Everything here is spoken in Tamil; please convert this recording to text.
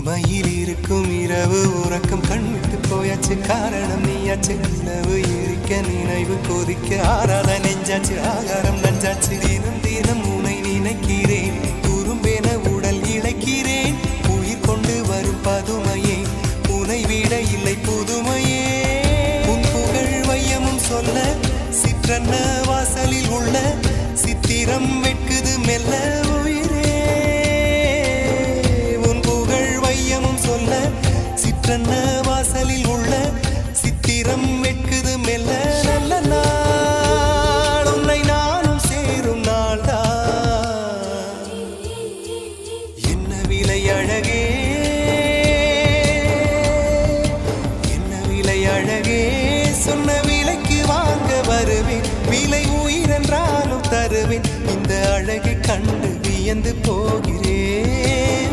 தனிமையில் இருக்கும் இரவு உறக்கம் கண்விட்டு போயாச்சு காரணம் நீயாச்சு நிலவு எரிக்க நினைவு கொதிக்க ஆறாத நெஞ்சாச்சு ஆகாரம் நஞ்சாச்சு தினம் தினம் உனை நினைக்கிறேன் குறும்பென உடல் இழைக்கிறேன் உயிர் கொண்டு வரும் பதுமையே உனை விட இல்லை புதுமையே உன் புகழ் வையமும் சொல்ல சிற்றன்ன வாசலில் உள்ள சித்திரம் வெட்குது மெல்ல சிற்றன்ன வாசலில் உள்ள சித்திரம் வெட்குது மெல்ல நல்ல நாள் உன்னை நானும் சேரும் நாள்தான் என்ன விலை அழகே என்ன விலை அழகே சொன்ன விலைக்கு வாங்க வருவேன் விலை உயிரென்றாலும் தருவேன் இந்த அழகை கண்டு வியந்து போகிறேன்